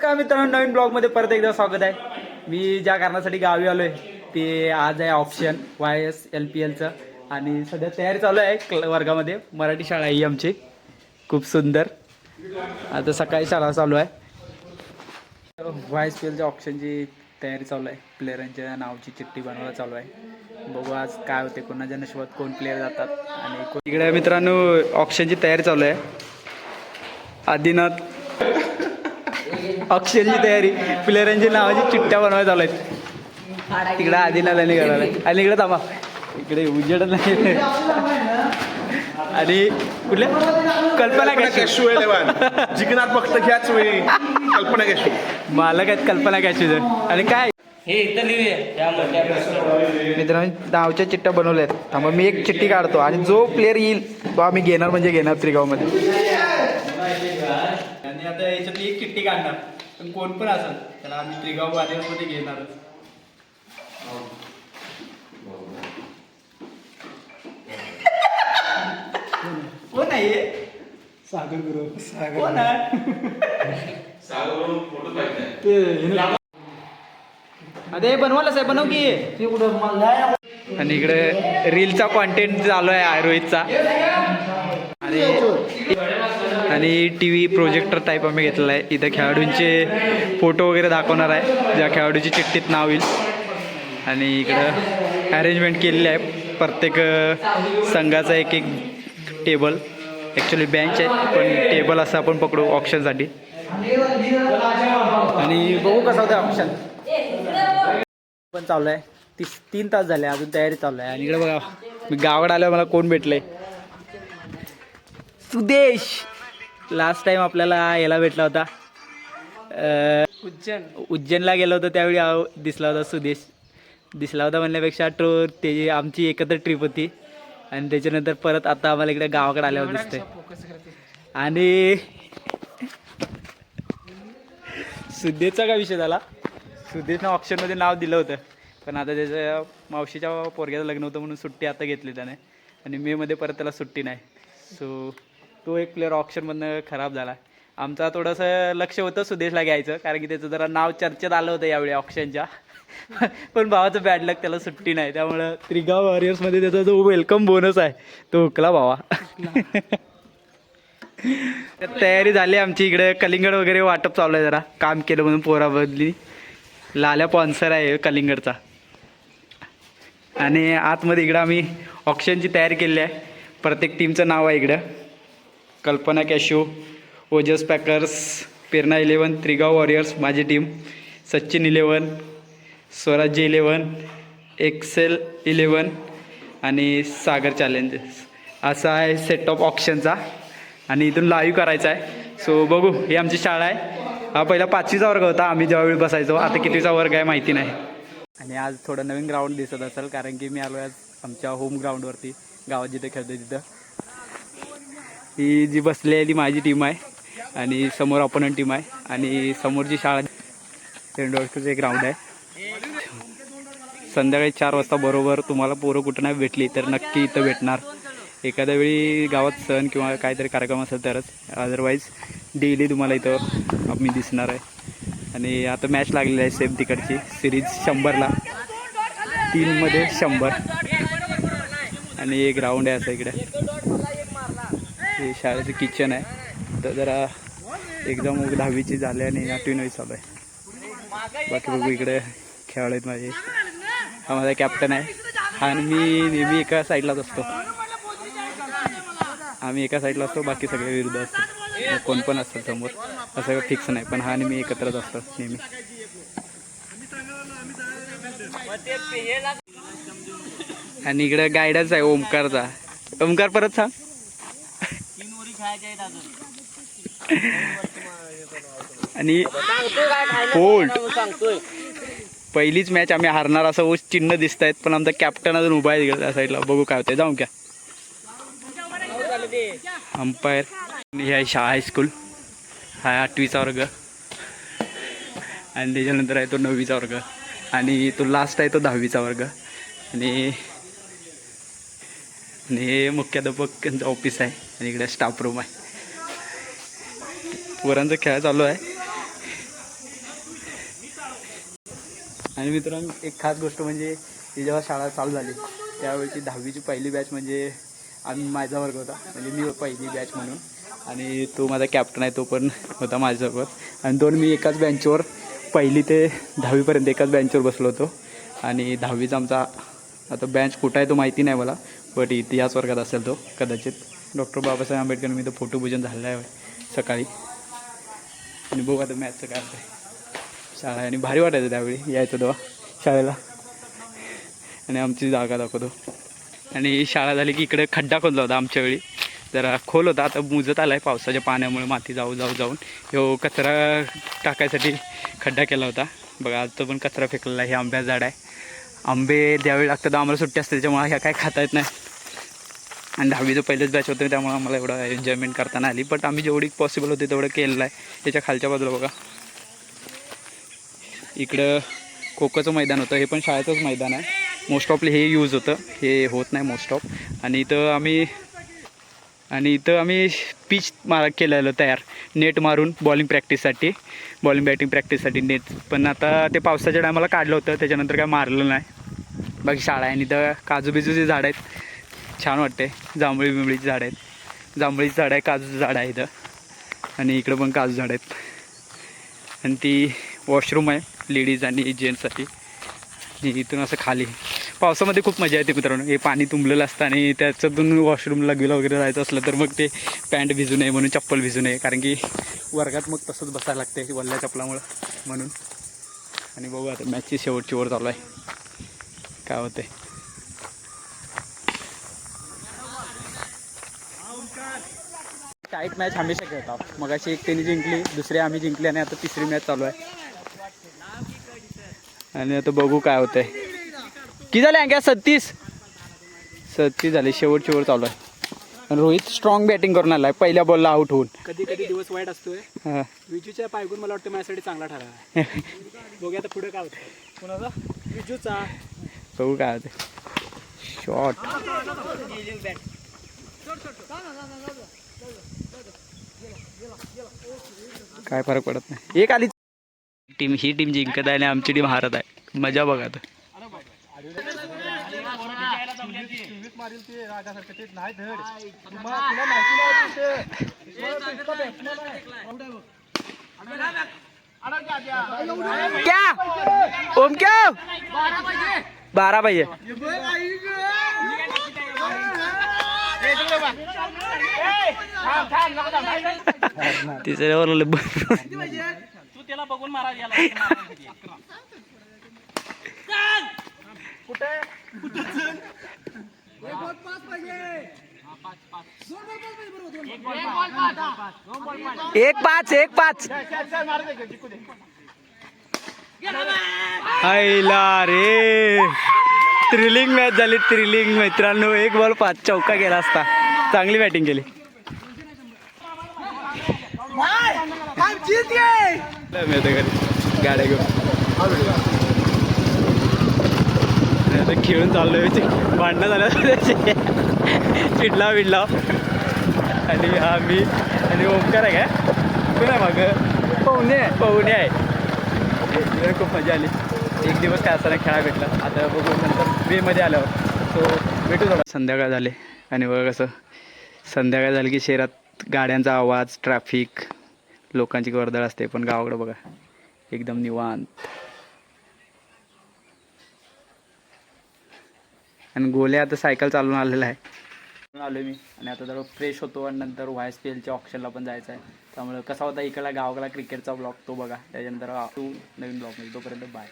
नमस्कार मित्रांनो, नवीन ब्लॉगमध्ये परत एकदा स्वागत आहे. मी ज्या कारणासाठी गावी आलो आहे ते आज आहे ऑप्शन YSLPLचं आणि सध्या तयारी चालू आहे वर्गामध्ये. मराठी शाळा आहे ही आमची, खूप सुंदर. आता सकाळी शाळा चालू आहे. YSPLच्या ऑप्शनची तयारी चालू आहे. प्लेयरांच्या नावाची चिठ्ठी बनवायला चालू आहे. बघू आज काय होते, कोणाच्या नशिबात कोण प्लेयर जातात. आणि इकडे मित्रांनो ऑप्शनची तयारी चालू आहे. आदिनाथ अक्षरची तयारी, प्लेयरांची नावाची चिठ्ठ्या बनवायला चालू आहेत. तिकडे आदिनाथ आणि घराला आणि इकडे थांबा, इकडे उजेड नाही. आणि कुठल्या कल्पना कॅशू जिंकणार फक्त ह्याच वेळी कल्पना कॅशू मालक आहेत. कल्पना कॅशू आणि काय हे इथं लिहूया मित्रांनो नावच्या चिठ्ठ्या बनवल्या आहेत. थांबा मी एक चिठ्ठी काढतो आणि जो प्लेअर येईल तो आम्ही घेणार म्हणजे घेणार त्रिगावमध्ये. आणि आता याच्यातली एक चिठ्ठी काढणार, पण कोण पण असेल त्याला आम्ही त्रिगाव वादेमध्ये घेणारच. कोण आहे सागर गुरु? कोण अरे बनवायला साहेब बनव की. आणि इकडे रीलचा कॉन्टेंट चालू आहे रोहितचा. आणि TV प्रोजेक्टर टाईप आम्ही घेतलेला आहे. इथं खेळाडूंचे फोटो वगैरे दाखवणार आहे, ज्या खेळाडूची चिठ्ठीत नाव येईल. आणि इकडं अरेंजमेंट केलेली आहे. प्रत्येक संघाचा एक एक टेबल, ॲक्च्युली बेंच आहे पण टेबल असं आपण पकडू ऑप्शनसाठी. आणि बघू कसं होतं ऑप्शन पण चालू आहे. 3 तास झाले, अजून तयारी चालू आहे. आणि इकडे बघा मी गावाकडे आल्यावर मला कोण भेटलंय, सुदेश. लास्ट टाइम आपल्याला याला भेटला होता उज्जैनला गेलो होतो, त्यावेळी दिसला होता सुदेश. दिसला होता म्हणण्यापेक्षा ते आमची एकत्र ट्रिप होती. आणि त्याच्यानंतर परत आता आम्हाला इकडे गावाकडे आल्यावर दिसतंय. आणि सुदेशचा काय विषय झाला, सुदेशनं ऑप्शनमध्ये नाव दिलं होतं पण आता त्याच्या मावशीच्या पोरग्याचं लग्न होतं म्हणून सुट्टी आता घेतली त्याने. आणि मेमध्ये परत त्याला सुट्टी नाही. सो तो एक प्लेअर ऑप्शनमधनं खराब झाला. आमचा थोडंसं लक्ष होतं सुदेशला घ्यायचं, कारण की त्याचं जरा नाव चर्चेत आलं होतं यावेळी ऑप्शनच्या. पण भावाचं बॅड लक, त्याला सुट्टी नाही. त्यामुळं त्रिगाव वॉरियर्समध्ये त्याचा जो वेलकम बोनस आहे तो हुकला भावा. तयारी झाली आमची. इकडे कलिंगड वगैरे वाटप चालू आहे. जरा काम केलं म्हणून पोराबदली. लाल्या स्पॉन्सर आहे कलिंगडचा. आणि आतमध्ये इकडं आम्ही ऑप्शनची तयारी केली आहे. प्रत्येक टीमचं नाव आहे इकडं. कल्पना कॅशो, ओजस पॅकर्स, पेरणा 11, त्रिगाव वॉरियर्स माझी टीम, सचिन 11, स्वराज्य 11, एक्सेल 11 आणि सागर चॅलेंजेस. असा आहे सेट ऑफ ऑप्शनचा. आणि इथून लाईव्ह करायचा आहे. सो बघू, ही आमची शाळा आहे. हा पहिला 5वीचा वर्ग होता आम्ही ज्यावेळी बसायचो, आता कितीचा वर्ग आहे माहिती नाही. आणि आज थोडं नवीन ग्राउंड दिसत असेल, कारण की मी आलो आज आमच्या होम ग्राउंडवरती, गावात जिथे खेळतो तिथं. ही जी बसली आहे ती माझी टीम आहे आणि समोर अपोनंट टीम आहे. आणि समोरची शाळा तेंडोळकरचं एक ग्राउंड आहे. संध्याकाळी 4 वाजता बरोबर तुम्हाला पोरं कुठं नाही भेटली तर नक्की इथं भेटणार. एखाद्या वेळी गावात सण किंवा काहीतरी कार्यक्रम असेल तरच, अदरवाईज डेली तुम्हाला इथं आम्ही दिसणार आहे. आणि आता मॅच लागलेली आहे सेम तिकडची सिरीज 100ला, 3मध्ये 100. आणि हे ग्राउंड आहे असं इकडे. हे शाळेचं किचन आहे. तर जरा एक्झाम 10वीची झाली आणि 8वी चालू आहे. बाकी बघू इकडे खेळाडू आहेत माझे. हा माझा कॅप्टन आहे. हा मी नेहमी एका साईडलाच असतो. आम्ही एका साईडला असतो, बाकी सगळे विरुद्ध असतो. कोण पण असतं समोर, असं फिक्स नाही. पण हा आणि मी एकत्रच असतो नेहमी. आणि इकडे गायडन्स आहे ओमकारचा. ओमकार परत सांग. आणि पहिलीच मॅच आम्ही हारणार असं चिन्ह दिसत आहेत, पण आमचा कॅप्टन अजून उभा आहे त्या साईडला. बघू काय होतंय. जाऊ क्या अंपायर. ही आहे शाळा हायस्कूल. हा 8वीचा वर्ग आणि त्याच्यानंतर आहे तो 9वीचा वर्ग आणि तो लास्ट आहे तो 10वीचा वर्ग. आणि हे मुख्याध्यापकांचं ऑफिस आहे आणि इकडे स्टाफ रूम आहे. पोरांचा खेळ चालू आहे. आणि मित्रांनो एक खास गोष्ट म्हणजे ही जेव्हा शाळा चालू झाली त्यावेळची 10वीची पहिली बॅच म्हणजे माझा वर्ग होता, म्हणजे मी पहिली बॅच म्हणून, आणि तो माझा कॅप्टन आहे तो पण होता माझ्यासोबत, आणि दोन मी एकाच बेंचवर 1ली ते 10वीपर्यंत एकाच बेंचवर बसलो होतो. आणि 10वीचा आमचा आता बेंच कुठं आहे तो माहिती नाही मला, बट इतिहास वर्गात असेल तो कदाचित. डॉक्टर बाबासाहेब आंबेडकर मी तो फोटोपूजन झालेलं आहे सकाळी. आणि बघू आता मॅथचं काय असतं शाळा, आणि भारी वाटायचं त्यावेळी यायचं तेव्हा शाळेला. आणि आमची जागा दाखवतो. आणि शाळा झाली की इकडे खड्डा खोदला होता आमच्या वेळी, जरा खोल होता, आता मुजत आला आहे पावसाच्या पाण्यामुळे, माती जाऊन ह्यो कचरा टाकायसाठी खड्डा केला होता. बघा आज तो पण कचरा फेकलेला आहे. हे आंब्याचं झाड आहे, आंबे ज्यावेळी लागतात तर आम्हाला सुट्टी असते त्याच्यामुळे ह्या काय खाता येत नाही. आणि 10वीचं पहिलेच बॅच होतं त्यामुळे आम्हाला एवढं एन्जॉयमेंट करताना आली, बट आम्ही जेवढी पॉसिबल होते तेवढं केलेलं आहे. त्याच्या खालच्या बाजूला बघा इकडं खो-खोचं मैदान होतं, हे पण शाळेचंच मैदान आहे. मोस्ट ऑफली हे यूज होतं, हे होत नाही मोस्ट ऑफ. आणि इथं आम्ही पिच केलेलं तयार, नेट मारून बॉलिंग बॅटिंग प्रॅक्टिससाठी नेट. पण आता ते पावसाच्या टायमाला काढलं होतं, त्याच्यानंतर काय मारलं नाही. बाकी शाळा आहे आणि इथं काजूबिजूची झाडं आहेत, छान वाटते. जांभळीची झाडं आहेत, जांभळीची झाडं आहे, काजूचं झाड आहे इथं, आणि इकडं पण काजू झाडं आहेत. आणि ती वॉशरूम आहे लेडीज आणि जेंट्ससाठी. आणि इथून असं खाली पावसामध्ये खूप मजा येते मित्रांनो. हे पाणी तुंबलेलं असतं आणि त्याच्यातून वॉशरूमला वगैरे जायचं असलं तर मग ते पॅन्ट भिजू नये म्हणून, चप्पल भिजू नये, कारण की वर्गात मग तसंच बसायला लागते वल्ल्या चपलामुळं म्हणून. आणि बघू आता मॅचची शेवटची ओव्हर चालू आहे, काय होते. टाईट मॅच हमेशा खेळतात. मग अशी एक त्यांनी जिंकली, दुसरी आम्ही जिंकली, आणि आता तिसरी मॅच चालू आहे. आणि आता बघू काय होतंय. किती झाले अंक्या? 36 झाले. शेवटची ओव्हर चालू आहे. आणि रोहित स्ट्रॉंग बॅटिंग करून आलाय, पहिल्या बॉलला आउट होऊन. कधी कधी दिवस वाईट असतोय. विजूच्या पायगुण मला वाटतं माझ्यासाठी चांगला ठरला. बघूया आता पुढे काय होतं. कोणाचा? विजूचा. बघू काय होते. शॉट काय फरक पडत नाही. एक आली ही टीम जिंकत आहे आणि आमची टीम हारत आहे. मजा बघा आता. क्या ओम क्या 12 पाहिजे. तिसऱ्यावर तू त्याला बघून मारा याला. एक पाच आईला रे. थ्रिलिंग मॅच झाली, थ्रिलिंग मित्रांनो. 1 बॉल 5 चौका गेला असता. चांगली बॅटिंग केली. गाड्या घेऊन आता खेळून चाललोय. भांडणं झालं चिडला बिडला. आणि मी आणि ओमकार आहे काय तू नाही मागं पवने आहे. खूप मजा आली. एक दिवस काय असताना खेळा भेटला. आता बघू नंतर वेमध्ये आल्यावर सो भेटू थोडा. संध्याकाळ झाले आणि बघा कसं संध्याकाळ झाली की शहरात गाड्यांचा आवाज, ट्रॅफिक, लोकांची वर्दळ असते. पण गावाकडं बघा एकदम निवांत. आणि गोल्या आता सायकल चालवून आलेला आहे. आलो मी आणि आता जरा फ्रेश होतो आणि नंतर YSPLच्या ऑप्शनला पण जायचं आहे. त्यामुळे कसा होता इकडला गावाकडला क्रिकेटचा ब्लॉग तो बघा. त्याच्यानंतर नवीन ब्लॉगमध्ये. तोपर्यंत बाय.